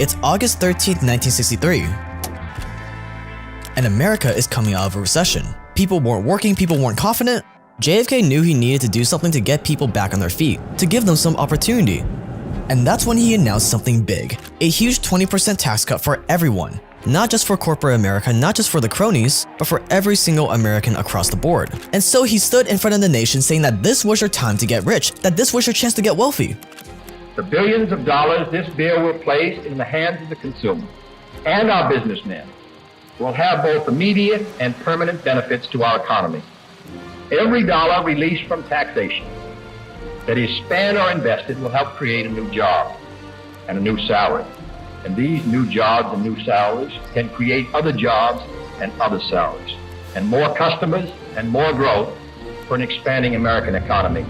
It's August 13th, 1963. And America is coming out of a recession. People weren't working, people weren't confident. JFK knew he needed to do something to get people back on their feet, to give them some opportunity. And that's when he announced something big, a huge 20% tax cut for everyone. Not just for corporate America, not just for the cronies, but for every single American across the board. And so he stood in front of the nation saying that this was your time to get rich, that this was your chance to get wealthy. The billions of dollars this bill will place in the hands of the consumer and our businessmen will have both immediate and permanent benefits to our economy. Every dollar released from taxation that is spent or invested will help create a new job and a new salary. And these new jobs and new salaries can create other jobs and other salaries, and more customers and more growth for an expanding American economy.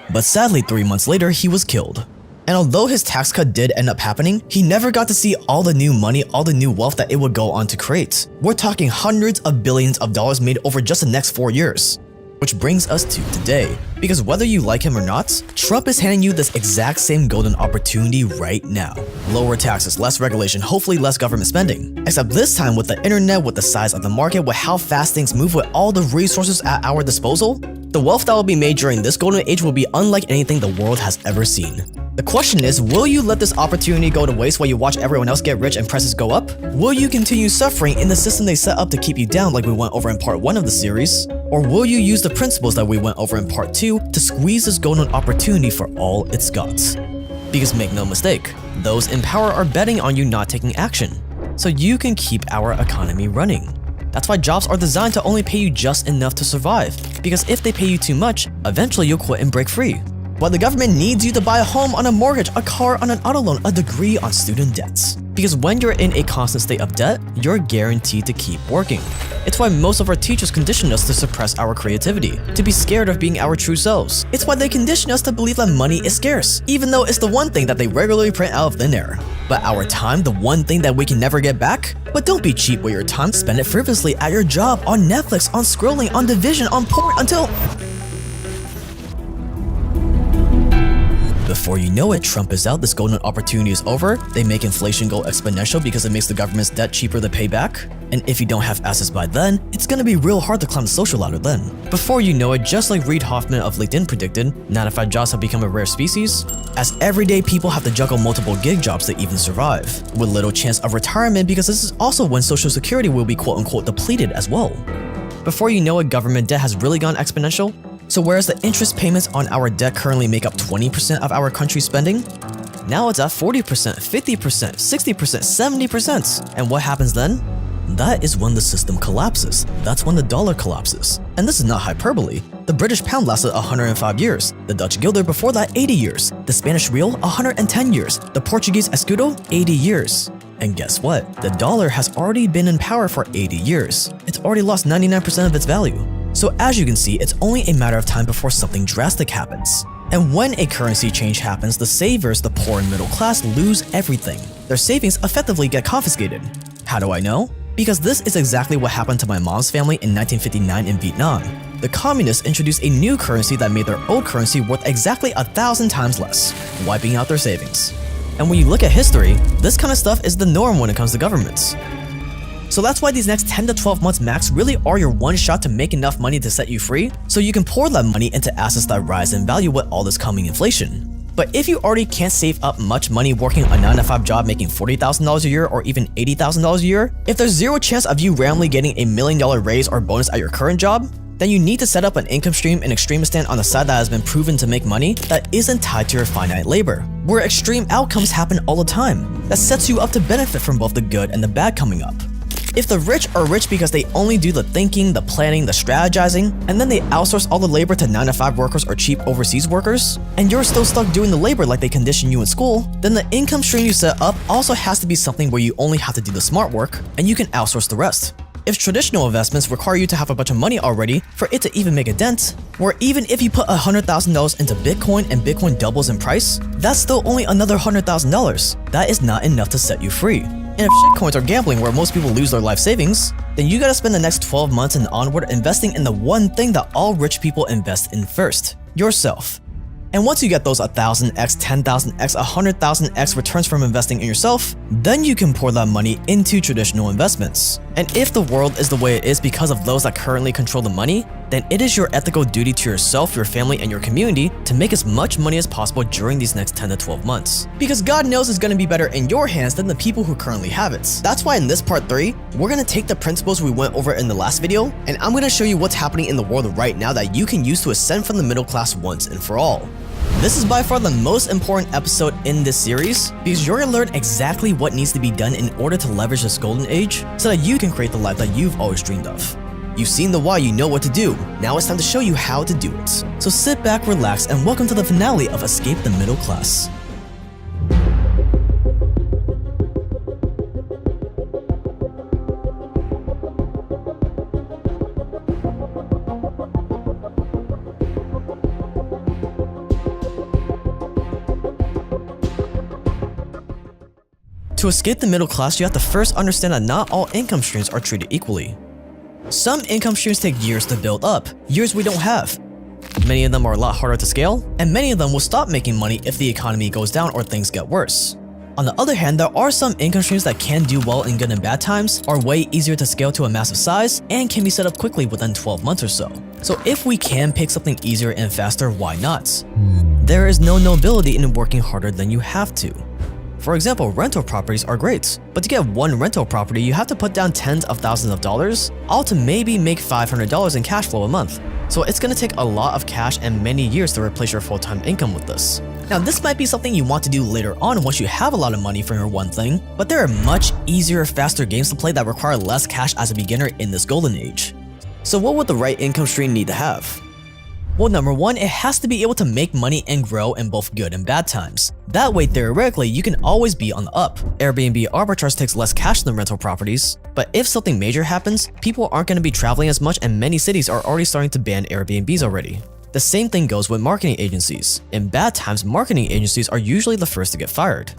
But sadly, 3 months later, he was killed. And although his tax cut did end up happening, he never got to see all the new money, all the new wealth that it would go on to create. We're talking hundreds of billions of dollars made over just the next 4 years. Which brings us to today. Because whether you like him or not, Trump is handing you this exact same golden opportunity right now. Lower taxes, less regulation, hopefully less government spending. Except this time with the internet, with the size of the market, with how fast things move, with all the resources at our disposal, the wealth that will be made during this golden age will be unlike anything the world has ever seen. The question is, will you let this opportunity go to waste while you watch everyone else get rich and prices go up? Will you continue suffering in the system they set up to keep you down like we went over in part 1 of the series? Or will you use the principles that we went over in part 2 to squeeze this golden opportunity for all it's got? Because make no mistake, those in power are betting on you not taking action, so you can keep our economy running. That's why jobs are designed to only pay you just enough to survive, because if they pay you too much, eventually you'll quit and break free. While the government needs you to buy a home on a mortgage, a car on an auto loan, a degree on student debts. Because when you're in a constant state of debt, you're guaranteed to keep working. It's why most of our teachers condition us to suppress our creativity, to be scared of being our true selves. It's why they condition us to believe that money is scarce, even though it's the one thing that they regularly print out of thin air. But our time, the one thing that we can never get back? But don't be cheap with your time, spend it frivolously at your job, on Netflix, on scrolling, on Division, on porn, until... Before you know it, Trump is out, this golden opportunity is over, they make inflation go exponential because it makes the government's debt cheaper to pay back, and if you don't have assets by then, it's gonna be real hard to climb the social ladder then. Before you know it, just like Reid Hoffman of LinkedIn predicted, 9-to-5 jobs have become a rare species, as everyday people have to juggle multiple gig jobs to even survive, with little chance of retirement because this is also when Social Security will be quote-unquote depleted as well. Before you know it, government debt has really gone exponential. So whereas the interest payments on our debt currently make up 20% of our country's spending, now it's at 40%, 50%, 60%, 70%. And what happens then? That is when the system collapses. That's when the dollar collapses. And this is not hyperbole. The British pound lasted 105 years, the Dutch guilder before that 80 years, the Spanish real 110 years, the Portuguese escudo 80 years. And guess what? The dollar has already been in power for 80 years. It's already lost 99% of its value. So as you can see, it's only a matter of time before something drastic happens. And when a currency change happens, the savers, the poor and middle class, lose everything. Their savings effectively get confiscated. How do I know? Because this is exactly what happened to my mom's family in 1959 in Vietnam. The communists introduced a new currency that made their old currency worth exactly 1,000 times less, wiping out their savings. And when you look at history, this kind of stuff is the norm when it comes to governments. So that's why these next 10 to 12 months max really are your one shot to make enough money to set you free, so you can pour that money into assets that rise in value with all this coming inflation. But if you already can't save up much money working a 9-to-5 job making $40,000 a year or even $80,000 a year, if there's zero chance of you randomly getting $1 million raise or bonus at your current job, then you need to set up an income stream and extremistan on the side that has been proven to make money that isn't tied to your finite labor, where extreme outcomes happen all the time, that sets you up to benefit from both the good and the bad coming up. If the rich are rich because they only do the thinking, the planning, the strategizing, and then they outsource all the labor to 9-to-5 workers or cheap overseas workers, and you're still stuck doing the labor like they condition you in school, then the income stream you set up also has to be something where you only have to do the smart work, and you can outsource the rest. If traditional investments require you to have a bunch of money already for it to even make a dent, where even if you put $100,000 into Bitcoin and Bitcoin doubles in price, that's still only another $100,000. That is not enough to set you free. And if shitcoins are gambling where most people lose their life savings, then you gotta spend the next 12 months and onward investing in the one thing that all rich people invest in first, yourself. And once you get those 1,000x, 10,000x, 100,000x returns from investing in yourself, then you can pour that money into traditional investments. And if the world is the way it is because of those that currently control the money, then it is your ethical duty to yourself, your family, and your community to make as much money as possible during these next 10 to 12 months. Because God knows it's going to be better in your hands than the people who currently have it. That's why in this part 3, we're going to take the principles we went over in the last video, and I'm going to show you what's happening in the world right now that you can use to ascend from the middle class once and for all. This is by far the most important episode in this series because you're going to learn exactly what needs to be done in order to leverage this golden age so that you can create the life that you've always dreamed of. You've seen the why, you know what to do. Now it's time to show you how to do it. So sit back, relax, and welcome to the finale of Escape the Middle Class. To escape the middle class, you have to first understand that not all income streams are treated equally. Some income streams take years to build up, years we don't have. Many of them are a lot harder to scale, and many of them will stop making money if the economy goes down or things get worse. On the other hand, there are some income streams that can do well in good and bad times, are way easier to scale to a massive size, and can be set up quickly within 12 months or so. So if we can pick something easier and faster, why not? There is no nobility in working harder than you have to. For example, rental properties are great, but to get one rental property, you have to put down tens of thousands of dollars, all to maybe make $500 in cash flow a month. So it's going to take a lot of cash and many years to replace your full-time income with this. Now, this might be something you want to do later on once you have a lot of money for your one thing, but there are much easier, faster games to play that require less cash as a beginner in this golden age. So what would the right income stream need to have? Well, number one, it has to be able to make money and grow in both good and bad times. That way, theoretically, you can always be on the up. Airbnb arbitrage takes less cash than rental properties, but if something major happens, people aren't going to be traveling as much and many cities are already starting to ban Airbnbs already. The same thing goes with marketing agencies. In bad times, marketing agencies are usually the first to get fired.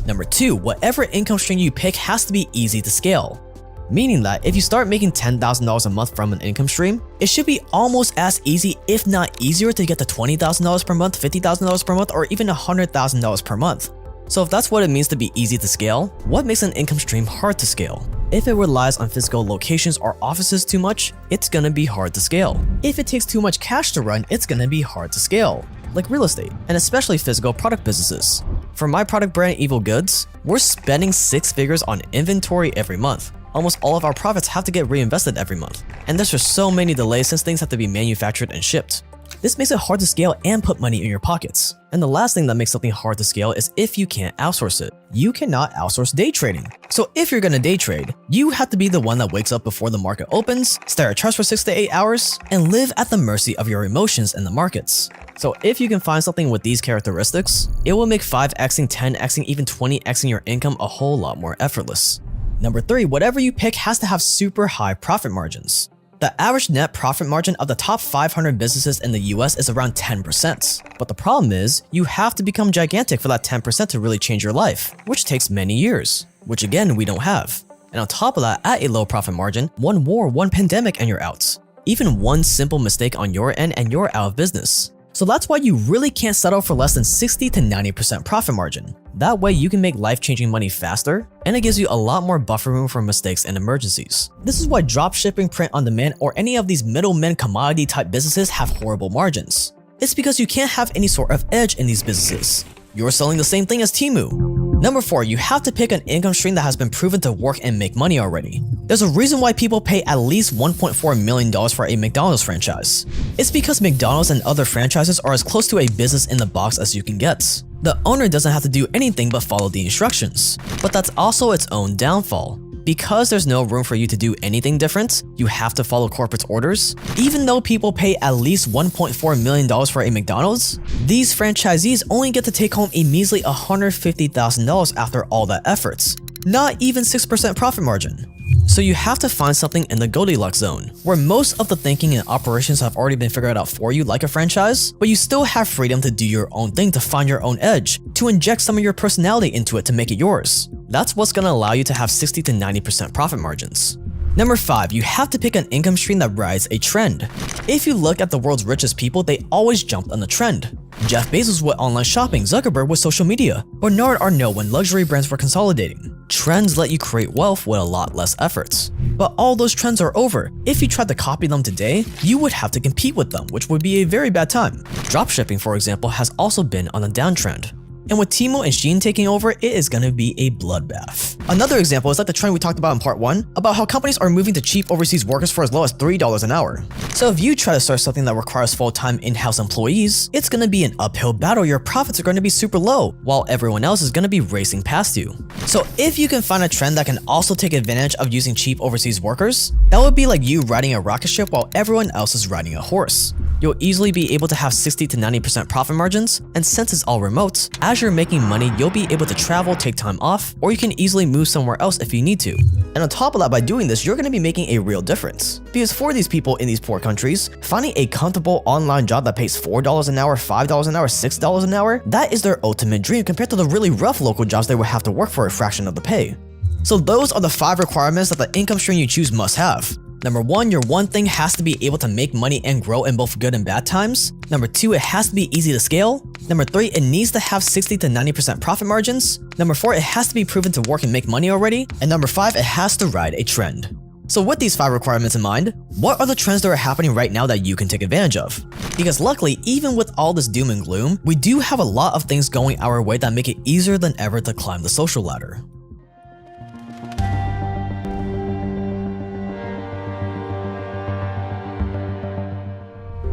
Number two, whatever income stream you pick has to be easy to scale. Meaning that if you start making $10,000 a month from an income stream, it should be almost as easy, if not easier, to get to $20,000 per month, $50,000 per month, or even $100,000 per month. So if that's what it means to be easy to scale, what makes an income stream hard to scale? If it relies on physical locations or offices too much, it's gonna be hard to scale. If it takes too much cash to run, it's gonna be hard to scale, like real estate, and especially physical product businesses. For my product brand Evil Goods, we're spending 6 figures on inventory every month. Almost all of our profits have to get reinvested every month, and there's just so many delays since things have to be manufactured and shipped. This makes it hard to scale and put money in your pockets. And the last thing that makes something hard to scale is if you can't outsource it. You cannot outsource day trading. So if you're gonna day trade, you have to be the one that wakes up before the market opens, stare at charts for 6 to 8 hours, and live at the mercy of your emotions in the markets. So if you can find something with these characteristics, it will make 5xing, 10xing, even 20xing your income a whole lot more effortless. Number 3, whatever you pick has to have super high profit margins. The average net profit margin of the top 500 businesses in the US is around 10%. But the problem is, you have to become gigantic for that 10% to really change your life, which takes many years, which again, we don't have. And on top of that, at a low profit margin, one war, one pandemic, and you're out. Even one simple mistake on your end and you're out of business. So that's why you really can't settle for less than 60 to 90% profit margin. That way you can make life-changing money faster, and it gives you a lot more buffer room for mistakes and emergencies. This is why dropshipping, print on demand, or any of these middlemen commodity type businesses have horrible margins. It's because you can't have any sort of edge in these businesses. You're selling the same thing as Temu. Number 4, you have to pick an income stream that has been proven to work and make money already. There's a reason why people pay at least $1.4 million for a McDonald's franchise. It's because McDonald's and other franchises are as close to a business in the box as you can get. The owner doesn't have to do anything but follow the instructions. But that's also its own downfall. Because there's no room for you to do anything different, you have to follow corporate orders. Even though people pay at least $1.4 million for a McDonald's, these franchisees only get to take home a measly $150,000 after all that efforts. Not even 6% profit margin. So you have to find something in the Goldilocks zone, where most of the thinking and operations have already been figured out for you like a franchise, but you still have freedom to do your own thing, to find your own edge, to inject some of your personality into it to make it yours. That's what's gonna allow you to have 60 to 90% profit margins. Number 5, you have to pick an income stream that rides a trend. If you look at the world's richest people, they always jumped on the trend. Jeff Bezos with online shopping, Zuckerberg with social media, Bernard Arnault when luxury brands were consolidating. Trends let you create wealth with a lot less efforts. But all those trends are over. If you tried to copy them today, you would have to compete with them, which would be a very bad time. Dropshipping, for example, has also been on a downtrend. And with Temu and Shein taking over, it is going to be a bloodbath. Another example is like the trend we talked about in part 1, about how companies are moving to cheap overseas workers for as low as $3 an hour. So if you try to start something that requires full-time in-house employees, it's going to be an uphill battle. Your profits are going to be super low, while everyone else is going to be racing past you. So if you can find a trend that can also take advantage of using cheap overseas workers, that would be like you riding a rocket ship while everyone else is riding a horse. You'll easily be able to have 60 to 90% profit margins, and since it's all remote, as you're making money, you'll be able to travel, take time off, or you can easily move somewhere else if you need to. And on top of that, by doing this, you're going to be making a real difference. Because for these people in these poor countries, finding a comfortable online job that pays $4 an hour, $5 an hour, $6 an hour, that is their ultimate dream compared to the really rough local jobs they would have to work for a fraction of the pay. So those are the 5 requirements that the income stream you choose must have. Number 1, your one thing has to be able to make money and grow in both good and bad times. Number 2, it has to be easy to scale. Number 3, it needs to have 60 to 90% profit margins. Number 4, it has to be proven to work and make money already. And number 5, it has to ride a trend. So with these 5 requirements in mind, what are the trends that are happening right now that you can take advantage of? Because luckily, even with all this doom and gloom, we do have a lot of things going our way that make it easier than ever to climb the social ladder.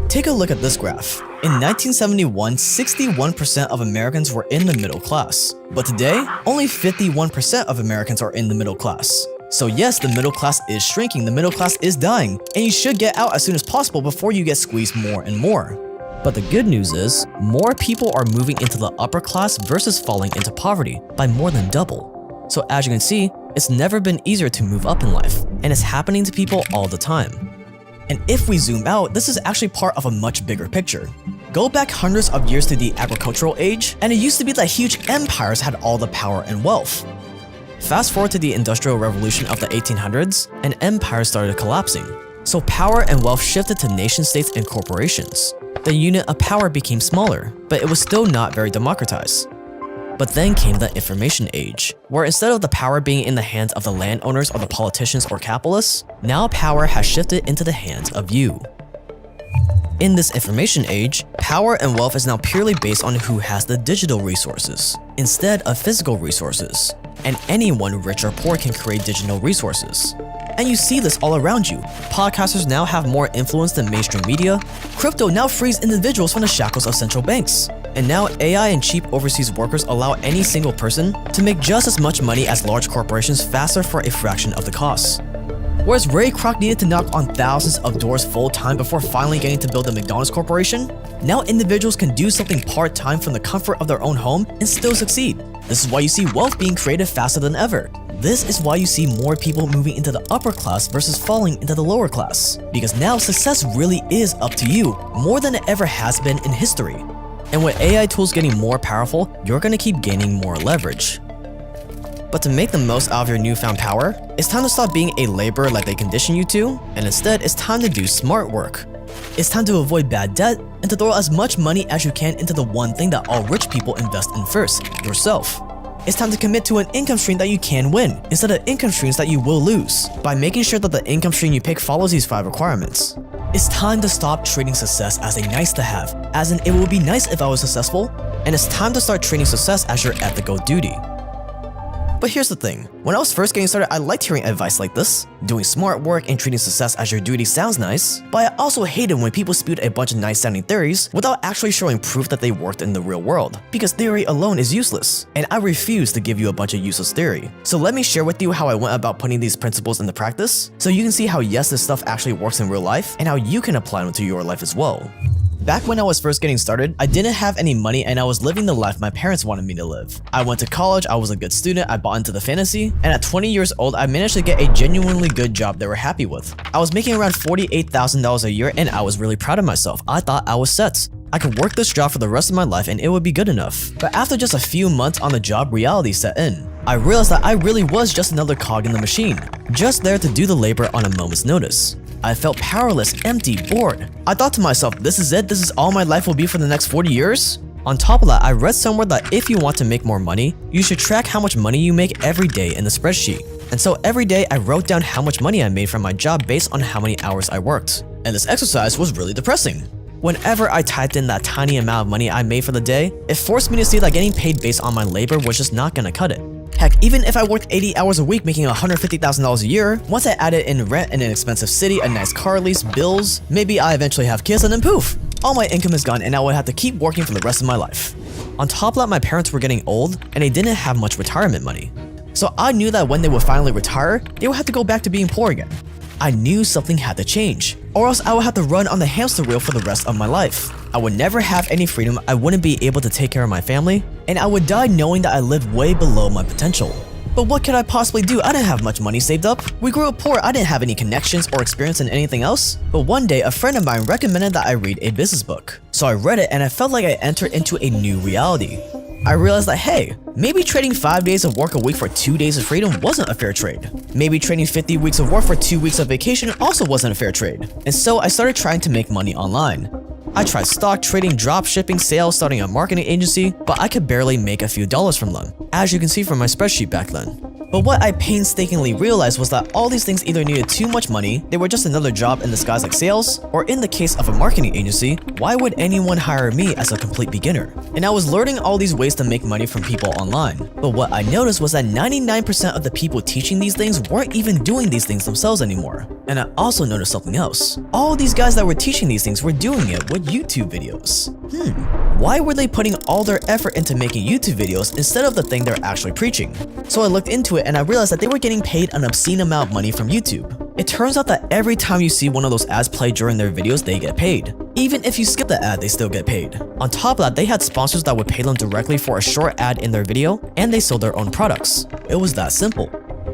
Take a look at this graph. In 1971, 61% of Americans were in the middle class. But today, only 51% of Americans are in the middle class. So yes, the middle class is shrinking, the middle class is dying, and you should get out as soon as possible before you get squeezed more and more. But the good news is, more people are moving into the upper class versus falling into poverty by more than double. So as you can see, it's never been easier to move up in life, and it's happening to people all the time. And if we zoom out, this is actually part of a much bigger picture. Go back hundreds of years to the agricultural age, and it used to be that huge empires had all the power and wealth. Fast forward to the Industrial Revolution of the 1800s, and empires started collapsing. So power and wealth shifted to nation-states and corporations. The unit of power became smaller, but it was still not very democratized. But then came the information age, where instead of the power being in the hands of the landowners or the politicians or capitalists, now power has shifted into the hands of you. In this information age, power and wealth is now purely based on who has the digital resources, instead of physical resources. And anyone, rich or poor, can create digital resources. And you see this all around you. Podcasters now have more influence than mainstream media. Crypto now frees individuals from the shackles of central banks. And now AI and cheap overseas workers allow any single person to make just as much money as large corporations faster for a fraction of the cost. Whereas Ray Kroc needed to knock on thousands of doors full-time before finally getting to build the McDonald's Corporation, now individuals can do something part-time from the comfort of their own home and still succeed. This is why you see wealth being created faster than ever. This is why you see more people moving into the upper class versus falling into the lower class. Because now success really is up to you, more than it ever has been in history. And with AI tools getting more powerful, you're gonna keep gaining more leverage. But to make the most out of your newfound power, it's time to stop being a laborer like they condition you to, and instead it's time to do smart work. It's time to avoid bad debt and to throw as much money as you can into the one thing that all rich people invest in first, yourself. It's time to commit to an income stream that you can win, instead of income streams that you will lose, by making sure that the income stream you pick follows these 5 requirements. It's time to stop treating success as a nice to have, as in it will be nice if I was successful, and it's time to start treating success as your ethical duty. But here's the thing, when I was first getting started, I liked hearing advice like this. Doing smart work and treating success as your duty sounds nice, but I also hated when people spewed a bunch of nice sounding theories without actually showing proof that they worked in the real world, because theory alone is useless, and I refuse to give you a bunch of useless theory. So let me share with you how I went about putting these principles into practice, so you can see how yes, this stuff actually works in real life, and how you can apply them to your life as well. Back when I was first getting started, I didn't have any money and I was living the life my parents wanted me to live. I went to college, I was a good student, I bought into the fantasy, and at 20 years old, I managed to get a genuinely good job they were happy with. I was making around $48,000 a year and I was really proud of myself. I thought I was set. I could work this job for the rest of my life and it would be good enough. But after just a few months on the job, reality set in. I realized that I really was just another cog in the machine, just there to do the labor on a moment's notice. I felt powerless, empty, bored. I thought to myself, this is it? This is all my life will be for the next 40 years? On top of that, I read somewhere that if you want to make more money, you should track how much money you make every day in the spreadsheet. And so every day I wrote down how much money I made from my job based on how many hours I worked. And this exercise was really depressing. Whenever I typed in that tiny amount of money I made for the day, it forced me to see that getting paid based on my labor was just not gonna cut it. Heck, even if I worked 80 hours a week making $150,000 a year, once I added in rent in an expensive city, a nice car lease, bills, maybe I eventually have kids and then poof, all my income is gone and I would have to keep working for the rest of my life. On top of that, my parents were getting old and they didn't have much retirement money. So I knew that when they would finally retire, they would have to go back to being poor again. I knew something had to change, or else I would have to run on the hamster wheel for the rest of my life. I would never have any freedom, I wouldn't be able to take care of my family, and I would die knowing that I lived way below my potential. But what could I possibly do? I didn't have much money saved up. We grew up poor, I didn't have any connections or experience in anything else. But one day, a friend of mine recommended that I read a business book. So I read it and I felt like I entered into a new reality. I realized that, hey, maybe trading 5 days of work a week for 2 days of freedom wasn't a fair trade. Maybe trading 50 weeks of work for 2 weeks of vacation also wasn't a fair trade. And so I started trying to make money online. I tried stock trading, drop shipping, sales, starting a marketing agency, but I could barely make a few dollars from them, as you can see from my spreadsheet back then. But what I painstakingly realized was that all these things either needed too much money, they were just another job in disguise like sales, or in the case of a marketing agency, why would anyone hire me as a complete beginner? And I was learning all these ways to make money from people online. But what I noticed was that 99% of the people teaching these things weren't even doing these things themselves anymore. And I also noticed something else. All these guys that were teaching these things were doing it with YouTube videos. Why were they putting all their effort into making YouTube videos instead of the thing they're actually preaching? So I looked into it and I realized that they were getting paid an obscene amount of money from YouTube. It turns out that every time you see one of those ads play during their videos, they get paid. Even if you skip the ad, they still get paid. On top of that, they had sponsors that would pay them directly for a short ad in their video, and they sold their own products. It was that simple.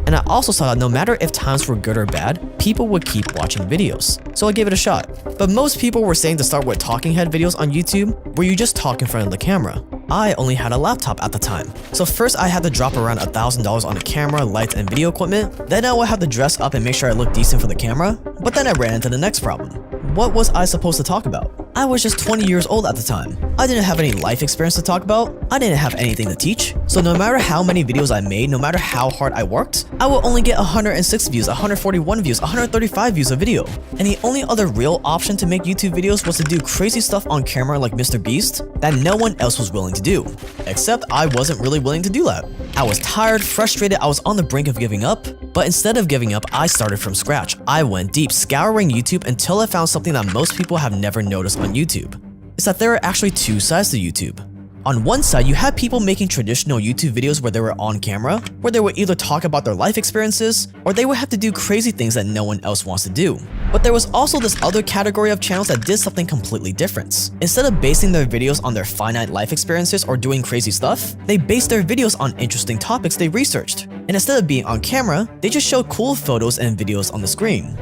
And I also saw that no matter if times were good or bad, people would keep watching videos. So I gave it a shot. But most people were saying to start with talking head videos on YouTube, where you just talk in front of the camera. I only had a laptop at the time. So first I had to drop around $1,000 on the camera, lights, and video equipment. Then I would have to dress up and make sure I looked decent for the camera. But then I ran into the next problem. What was I supposed to talk about? I was just 20 years old at the time. I didn't have any life experience to talk about. I didn't have anything to teach. So no matter how many videos I made, no matter how hard I worked, I would only get 106 views, 141 views, 135 views a video. And the only other real option to make YouTube videos was to do crazy stuff on camera like Mr. Beast that no one else was willing to do. Except I wasn't really willing to do that. I was tired, frustrated, I was on the brink of giving up. But instead of giving up, I started from scratch. I went deep, scouring YouTube until I found something that most people have never noticed on YouTube. It's that there are actually two sides to YouTube. On one side, you have people making traditional YouTube videos where they were on camera, where they would either talk about their life experiences, or they would have to do crazy things that no one else wants to do. But there was also this other category of channels that did something completely different. Instead of basing their videos on their finite life experiences or doing crazy stuff, they based their videos on interesting topics they researched. And instead of being on camera, they just showed cool photos and videos on the screen.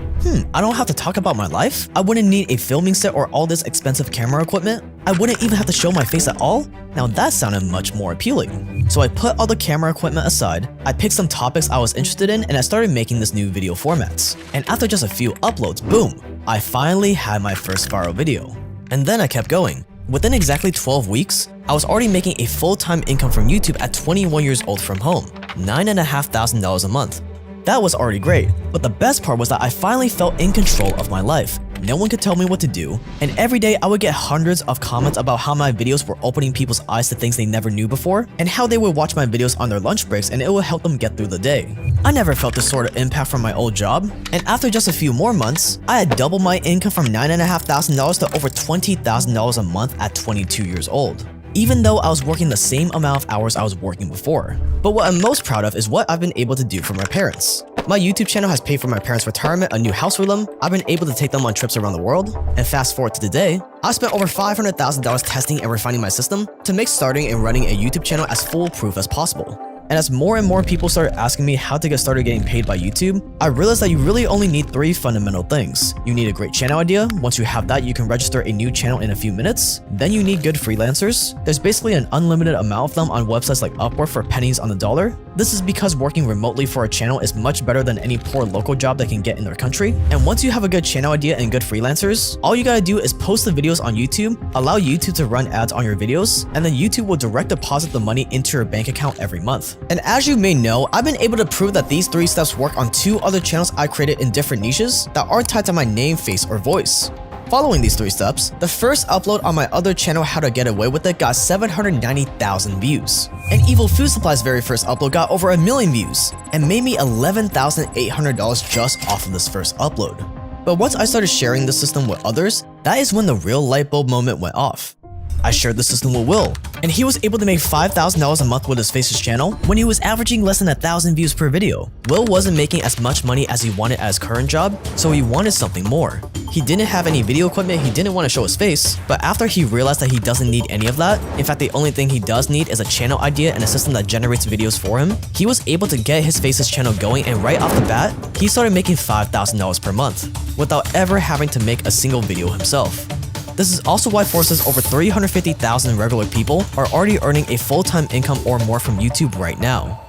I don't have to talk about my life? I wouldn't need a filming set or all this expensive camera equipment? I wouldn't even have to show my face at all? Now that sounded much more appealing. So I put all the camera equipment aside, I picked some topics I was interested in, and I started making this new video formats. And after just a few uploads, boom, I finally had my first viral video. And then I kept going. Within exactly 12 weeks, I was already making a full-time income from YouTube at 21 years old from home, $9,500 a month. That was already great, but the best part was that I finally felt in control of my life. No one could tell me what to do, and every day I would get hundreds of comments about how my videos were opening people's eyes to things they never knew before, and how they would watch my videos on their lunch breaks and it would help them get through the day. I never felt this sort of impact from my old job, and after just a few more months, I had doubled my income from $9,500 to over $20,000 a month at 22 years old, even though I was working the same amount of hours I was working before. But what I'm most proud of is what I've been able to do for my parents. My YouTube channel has paid for my parents' retirement, a new house for them, I've been able to take them on trips around the world, and fast forward to today, I've spent over $500,000 testing and refining my system to make starting and running a YouTube channel as foolproof as possible. And as more and more people started asking me how to get started getting paid by YouTube, I realized that you really only need 3 fundamental things. You need a great channel idea. Once you have that, you can register a new channel in a few minutes. Then you need good freelancers. There's basically an unlimited amount of them on websites like Upwork for pennies on the dollar. This is because working remotely for a channel is much better than any poor local job they can get in their country. And once you have a good channel idea and good freelancers, all you gotta do is post the videos on YouTube, allow YouTube to run ads on your videos, and then YouTube will direct deposit the money into your bank account every month. And as you may know, I've been able to prove that these 3 steps work on 2 other channels I created in different niches that are tied to my name, face, or voice. Following these 3 steps, the first upload on my other channel, How to Get Away With It, got 790,000 views. And Evil Food Supply's very first upload got over 1 million views and made me $11,800 just off of this first upload. But once I started sharing the system with others, that is when the real light bulb moment went off. I shared the system with Will, and he was able to make $5,000 a month with his Faces channel when he was averaging less than 1,000 views per video. Will wasn't making as much money as he wanted at his current job, so he wanted something more. He didn't have any video equipment, he didn't want to show his face, but after he realized that he doesn't need any of that, in fact the only thing he does need is a channel idea and a system that generates videos for him, he was able to get his Faces channel going, and right off the bat, he started making $5,000 per month, without ever having to make a single video himself. This is also why Force's over 350,000 regular people are already earning a full-time income or more from YouTube right now.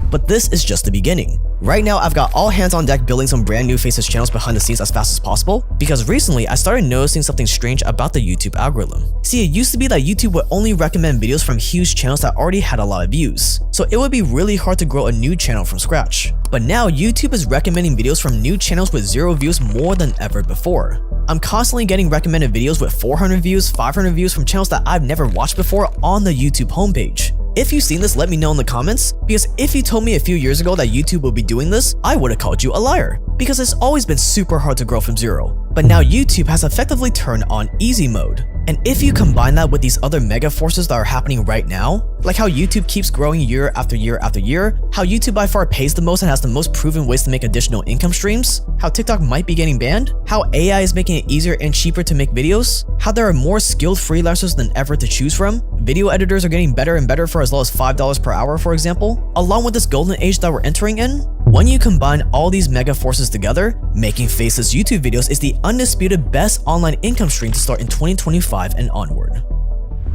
But this is just the beginning. Right now, I've got all hands on deck building some brand new Faces channels behind the scenes as fast as possible, because recently I started noticing something strange about the YouTube algorithm. See, it used to be that YouTube would only recommend videos from huge channels that already had a lot of views, so it would be really hard to grow a new channel from scratch. But now, YouTube is recommending videos from new channels with 0 views more than ever before. I'm constantly getting recommended videos with 400 views, 500 views from channels that I've never watched before on the YouTube homepage. If you've seen this, let me know in the comments, because if you told me a few years ago that YouTube would be doing this, I would have called you a liar, because it's always been super hard to grow from 0. But now YouTube has effectively turned on easy mode. And if you combine that with these other mega forces that are happening right now, like how YouTube keeps growing year after year after year, how YouTube by far pays the most and has the most proven ways to make additional income streams, how TikTok might be getting banned, how AI is making it easier and cheaper to make videos, how there are more skilled freelancers than ever to choose from, video editors are getting better and better for as low as $5 per hour, for example, along with this golden age that we're entering in, when you combine all these mega forces together, making Faces YouTube videos is the undisputed best online income stream to start in 2025 and onward.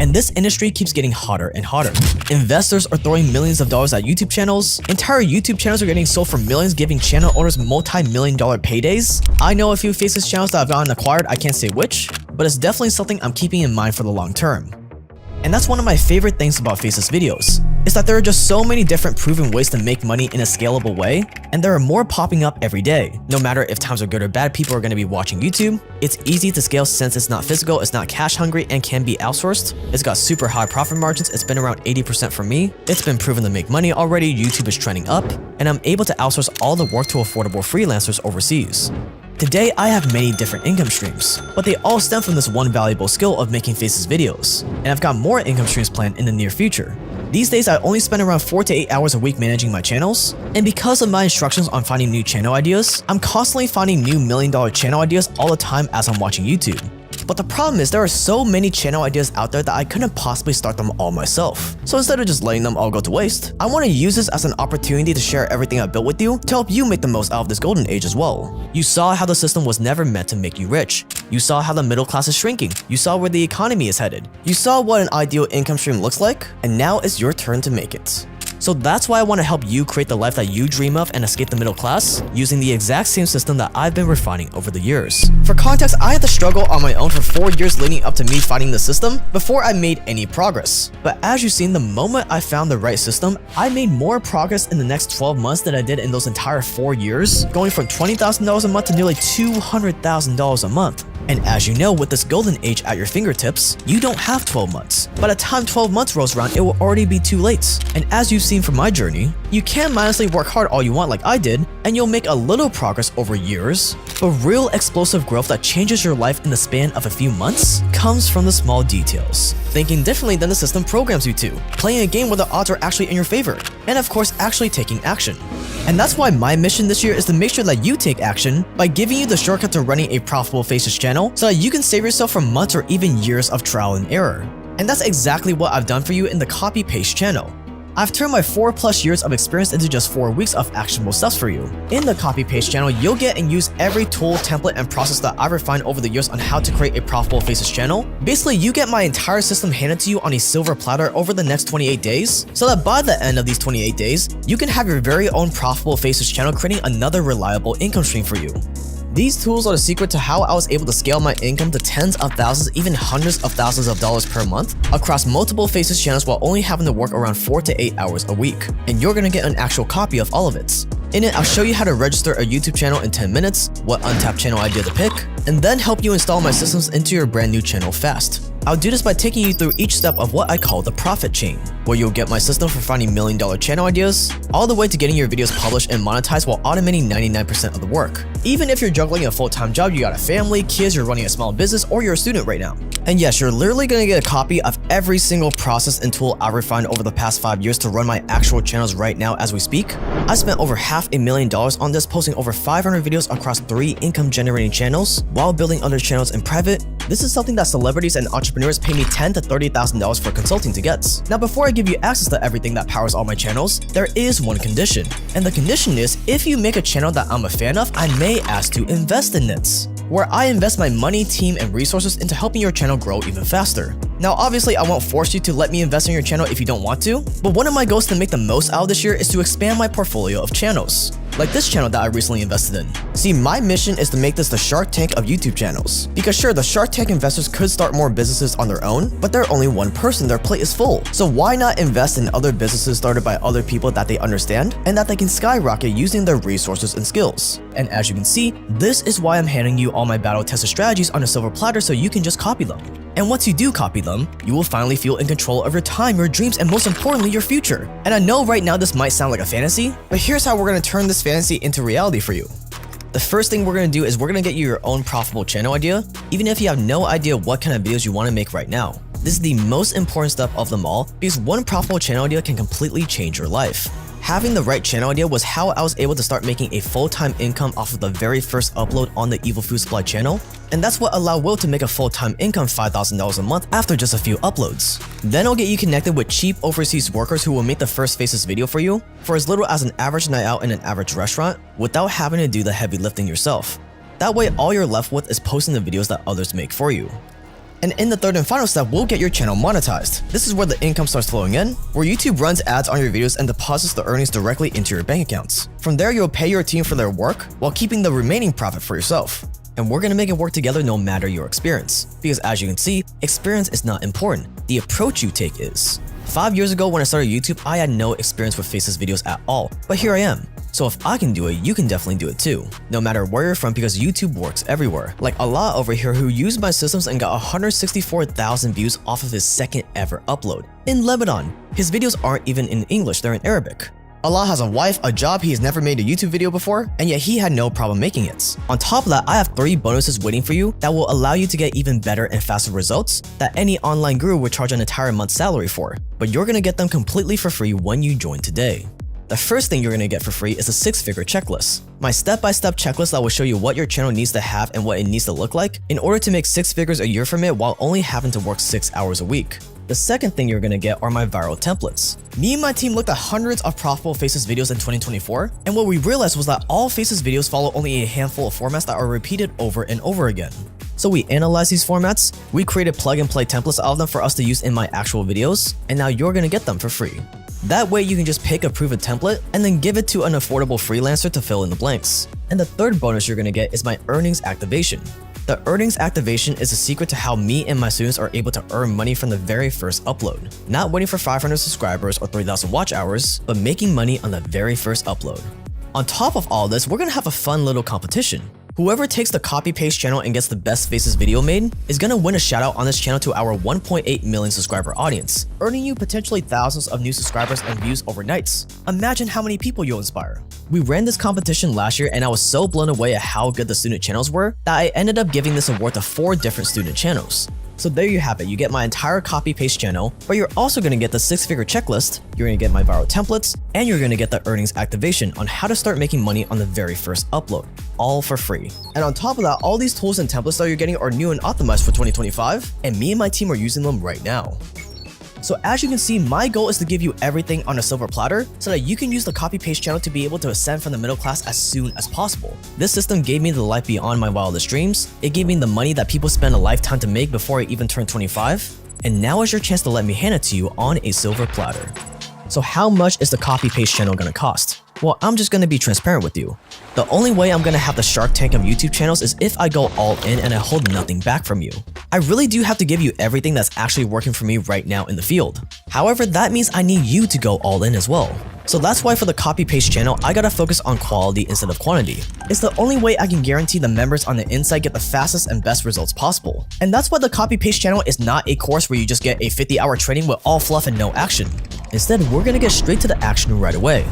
And this industry keeps getting hotter and hotter. Investors are throwing millions of dollars at YouTube channels. Entire YouTube channels are getting sold for millions, giving channel owners multi-million-dollar paydays. I know a few Faces channels that have gotten acquired, I can't say which, but it's definitely something I'm keeping in mind for the long term. And that's one of my favorite things about Faces videos, is that there are just so many different proven ways to make money in a scalable way, and there are more popping up every day. No matter if times are good or bad, people are going to be watching YouTube. It's easy to scale since it's not physical, it's not cash hungry, and can be outsourced. It's got super high profit margins, it's been around 80% for me. It's been proven to make money already, YouTube is trending up, and I'm able to outsource all the work to affordable freelancers overseas. Today, I have many different income streams, but they all stem from this one valuable skill of making Faces videos, and I've got more income streams planned in the near future. These days, I only spend around 4 to 8 hours a week managing my channels, and because of my instructions on finding new channel ideas, I'm constantly finding new million-dollar channel ideas all the time as I'm watching YouTube. But the problem is there are so many channel ideas out there that I couldn't possibly start them all myself. So instead of just letting them all go to waste, I want to use this as an opportunity to share everything I built with you to help you make the most out of this golden age as well. You saw how the system was never meant to make you rich. You saw how the middle class is shrinking. You saw where the economy is headed. You saw what an ideal income stream looks like, and now it's your turn to make it. So that's why I want to help you create the life that you dream of and escape the middle class using the exact same system that I've been refining over the years. For context, I had to struggle on my own for 4 years leading up to me finding the system before I made any progress. But as you've seen, the moment I found the right system, I made more progress in the next 12 months than I did in those entire 4 years, going from $20,000 a month to nearly $200,000 a month. And as you know, with this golden age at your fingertips, you don't have 12 months. By the time 12 months rolls around, it will already be too late. And as you've seen from my journey, you can mindlessly work hard all you want like I did, and you'll make a little progress over years, but real explosive growth that changes your life in the span of a few months comes from the small details. Thinking differently than the system programs you to, playing a game where the odds are actually in your favor, and of course actually taking action. And that's why my mission this year is to make sure that you take action by giving you the shortcut to running a profitable Faces channel so that you can save yourself from months or even years of trial and error. And that's exactly what I've done for you in the Copy Paste channel. I've turned my 4+ years of experience into just 4 weeks of actionable steps for you. In the copy paste channel, you'll get and use every tool, template, and process that I've refined over the years on how to create a profitable Faces channel. Basically, you get my entire system handed to you on a silver platter over the next 28 days, so that by the end of these 28 days, you can have your very own profitable Faces channel, creating another reliable income stream for you. These tools are the secret to how I was able to scale my income to tens of thousands, even hundreds of thousands of dollars per month across multiple Faces channels while only having to work around 4 to 8 hours a week. And you're gonna get an actual copy of all of it. In it, I'll show you how to register a YouTube channel in 10 minutes, what untapped channel idea to pick, and then help you install my systems into your brand new channel fast. I'll do this by taking you through each step of what I call the profit chain, where you'll get my system for finding $1 million channel ideas, all the way to getting your videos published and monetized while automating 99% of the work. Even if you're juggling a full-time job, you got a family, kids, you're running a small business, or you're a student right now. And yes, you're literally gonna get a copy of every single process and tool I've refined over the past 5 years to run my actual channels right now as we speak. I spent over $500,000 on this, posting over 500 videos across 3 income-generating channels while building other channels in private. This is something that celebrities and entrepreneurs pay me $10,000 to $30,000 for consulting to get. Now, before I give you access to everything that powers all my channels, there is one condition. And the condition is, if you make a channel that I'm a fan of, I may ask to invest in it, where I invest my money, team, and resources into helping your channel grow even faster. Now, obviously, I won't force you to let me invest in your channel if you don't want to, but one of my goals to make the most out of this year is to expand my portfolio of channels, like this channel that I recently invested in. See, my mission is to make this the Shark Tank of YouTube channels. Because sure, the Shark Tank investors could start more businesses on their own, but they're only one person, their plate is full. So why not invest in other businesses started by other people that they understand and that they can skyrocket using their resources and skills? And as you can see, this is why I'm handing you all my battle-tested strategies on a silver platter so you can just copy them. And once you do copy them, you will finally feel in control of your time, your dreams, and most importantly, your future. And I know right now this might sound like a fantasy, but here's how we're gonna turn this fantasy into reality for you. The first thing we're gonna do is we're gonna get you your own profitable channel idea, even if you have no idea what kind of videos you wanna make right now. This is the most important step of them all because one profitable channel idea can completely change your life. Having the right channel idea was how I was able to start making a full-time income off of the very first upload on the Evil Food Supply channel, and that's what allowed Will to make a full-time income $5,000 a month after just a few uploads. Then I'll get you connected with cheap overseas workers who will make the first Faces video for you for as little as an average night out in an average restaurant without having to do the heavy lifting yourself. That way, all you're left with is posting the videos that others make for you. And in the third and final step, we'll get your channel monetized. This is where the income starts flowing in, where YouTube runs ads on your videos and deposits the earnings directly into your bank accounts. From there, you'll pay your team for their work while keeping the remaining profit for yourself. And we're gonna make it work together no matter your experience. Because as you can see, experience is not important. The approach you take is. 5 years ago when I started YouTube, I had no experience with Faces videos at all, but here I am. So if I can do it, you can definitely do it too, no matter where you're from because YouTube works everywhere. Like Allah over here who used my systems and got 164,000 views off of his second ever upload. In Lebanon, his videos aren't even in English, they're in Arabic. Allah has a wife, a job, he has never made a YouTube video before, and yet he had no problem making it. On top of that, I have 3 bonuses waiting for you that will allow you to get even better and faster results that any online guru would charge an entire month's salary for. But you're gonna get them completely for free when you join today. The first thing you're gonna get for free is a 6-figure checklist. My step-by-step checklist that will show you what your channel needs to have and what it needs to look like in order to make 6 figures a year from it while only having to work 6 hours a week. The second thing you're gonna get are my viral templates. Me and my team looked at hundreds of profitable Faces videos in 2024, and what we realized was that all Faces videos follow only a handful of formats that are repeated over and over again. So we analyzed these formats, we created plug-and-play templates out of them for us to use in my actual videos, and now you're gonna get them for free. That way you can just pick a proven template and then give it to an affordable freelancer to fill in the blanks. And the third bonus you're gonna get is my earnings activation. The earnings activation is the secret to how me and my students are able to earn money from the very first upload. Not waiting for 500 subscribers or 3,000 watch hours, but making money on the very first upload. On top of all this, we're gonna have a fun little competition. Whoever takes the copy-paste channel and gets the best Faces video made is gonna win a shoutout on this channel to our 1.8 million subscriber audience, earning you potentially thousands of new subscribers and views overnight. Imagine how many people you'll inspire. We ran this competition last year and I was so blown away at how good the student channels were that I ended up giving this award to 4 different student channels. So there you have it, you get my entire copy-paste channel, but you're also gonna get the 6-figure checklist, you're gonna get my viral templates, and you're gonna get the earnings activation on how to start making money on the very first upload, all for free. And on top of that, all these tools and templates that you're getting are new and optimized for 2025, and me and my team are using them right now. So as you can see, my goal is to give you everything on a silver platter so that you can use the copy paste channel to be able to ascend from the middle class as soon as possible. This system gave me the life beyond my wildest dreams. It gave me the money that people spend a lifetime to make before I even turn 25. And now is your chance to let me hand it to you on a silver platter. So how much is the copy paste channel gonna cost? Well, I'm just gonna be transparent with you. The only way I'm gonna have the Shark Tank of YouTube channels is if I go all in and I hold nothing back from you. I really do have to give you everything that's actually working for me right now in the field. However, that means I need you to go all in as well. So that's why for the copy paste channel, I gotta focus on quality instead of quantity. It's the only way I can guarantee the members on the inside get the fastest and best results possible. And that's why the copy paste channel is not a course where you just get a 50-hour training with all fluff and no action. Instead, we're gonna get straight to the action right away.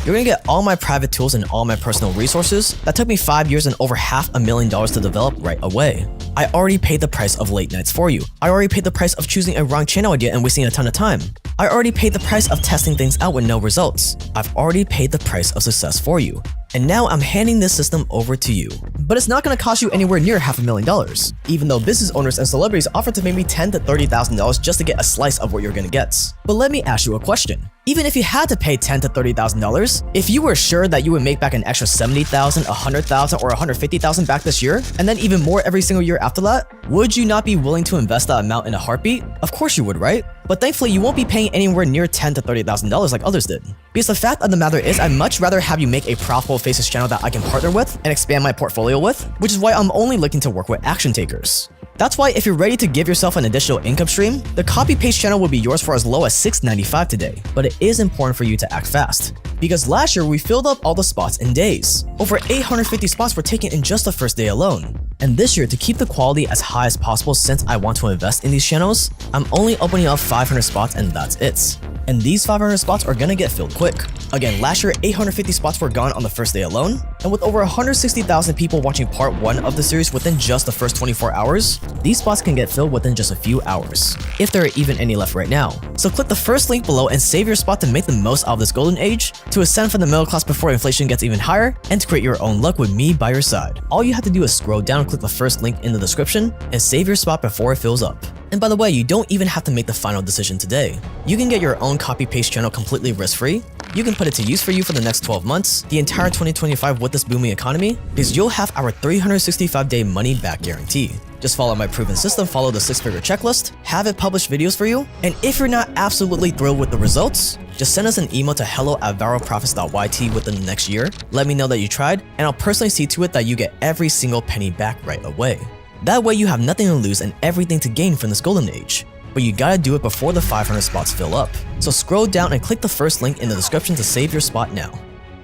You're gonna get all my private tools and all my personal resources that took me 5 years and over $500,000 to develop right away. I already paid the price of late nights for you. I already paid the price of choosing a wrong channel idea and wasting a ton of time. I already paid the price of testing things out with no results. I've already paid the price of success for you. And now I'm handing this system over to you. But it's not gonna cost you anywhere near $500,000, even though business owners and celebrities offer to pay me $10,000 to $30,000 just to get a slice of what you're gonna get. But let me ask you a question. Even if you had to pay $10,000 to $30,000, if you were sure that you would make back an extra $70,000, $100,000, or $150,000 back this year, and then even more every single year after that, would you not be willing to invest that amount in a heartbeat? Of course you would, right? But thankfully, you won't be paying anywhere near $10,000 to $30,000 like others did. Because the fact of the matter is, I'd much rather have you make a profitable Faceless channel that I can partner with and expand my portfolio with, which is why I'm only looking to work with action takers. That's why if you're ready to give yourself an additional income stream, the copy paste channel will be yours for as low as $6.95 today. But it is important for you to act fast. Because last year we filled up all the spots in days. Over 850 spots were taken in just the first day alone. And this year, to keep the quality as high as possible since I want to invest in these channels, I'm only opening up 500 spots and that's it. And these 500 spots are gonna get filled quick. Again, last year 850 spots were gone on the first day alone, and with over 160,000 people watching part 1 of the series within just the first 24 hours, these spots can get filled within just a few hours, if there are even any left right now. So click the first link below and save your spot to make the most out of this golden age, to ascend from the middle class before inflation gets even higher, and to create your own luck with me by your side. All you have to do is scroll down, click the first link in the description, and save your spot before it fills up. And by the way, you don't even have to make the final decision today. You can get your own copy-paste channel completely risk-free. You can put it to use for you for the next 12 months, the entire 2025 with this booming economy, because you'll have our 365-day money-back guarantee. Just follow my proven system, follow the 6-figure checklist, have it publish videos for you, and if you're not absolutely thrilled with the results, just send us an email to hello@viralprofits.yt within the next year, let me know that you tried, and I'll personally see to it that you get every single penny back right away. That way you have nothing to lose and everything to gain from this golden age. But you gotta do it before the 500 spots fill up. So scroll down and click the first link in the description to save your spot now.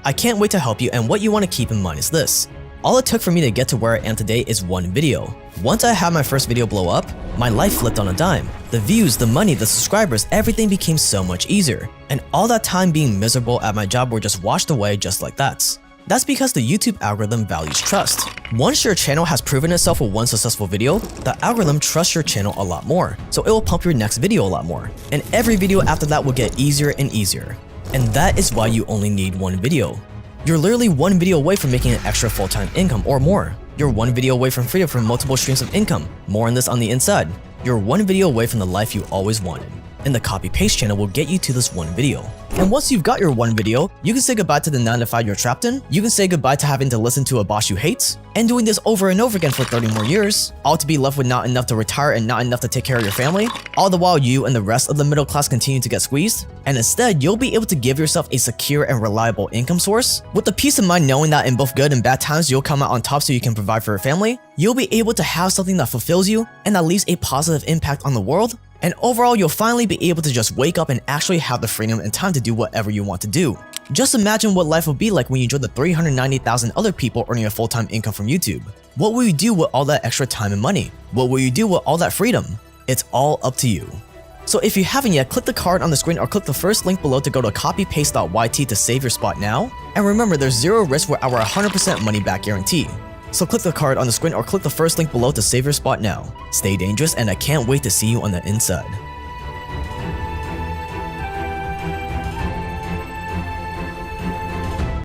I can't wait to help you, and what you want to keep in mind is this. All it took for me to get to where I am today is one video. Once I had my first video blow up, my life flipped on a dime. The views, the money, the subscribers, everything became so much easier. And all that time being miserable at my job were just washed away just like that. That's because the YouTube algorithm values trust. Once your channel has proven itself with one successful video, the algorithm trusts your channel a lot more, so it will pump your next video a lot more. And every video after that will get easier and easier. And that is why you only need one video. You're literally one video away from making an extra full-time income or more. You're one video away from freedom from multiple streams of income. More on this on the inside. You're one video away from the life you always wanted. And the copy-paste channel will get you to this one video. And once you've got your one video, you can say goodbye to the 9-to-5 you're trapped in, you can say goodbye to having to listen to a boss you hate, and doing this over and over again for 30 more years, all to be left with not enough to retire and not enough to take care of your family, all the while you and the rest of the middle class continue to get squeezed, and instead you'll be able to give yourself a secure and reliable income source, with the peace of mind knowing that in both good and bad times you'll come out on top so you can provide for your family. You'll be able to have something that fulfills you and that leaves a positive impact on the world. And overall, you'll finally be able to just wake up and actually have the freedom and time to do whatever you want to do. Just imagine what life would be like when you join the 390,000 other people earning a full-time income from YouTube. What will you do with all that extra time and money? What will you do with all that freedom? It's all up to you. So if you haven't yet, click the card on the screen or click the first link below to go to copypaste.yt to save your spot now. And remember, there's zero risk with our 100% money back guarantee. So click the card on the screen or click the first link below to save your spot now. Stay dangerous, and I can't wait to see you on the inside.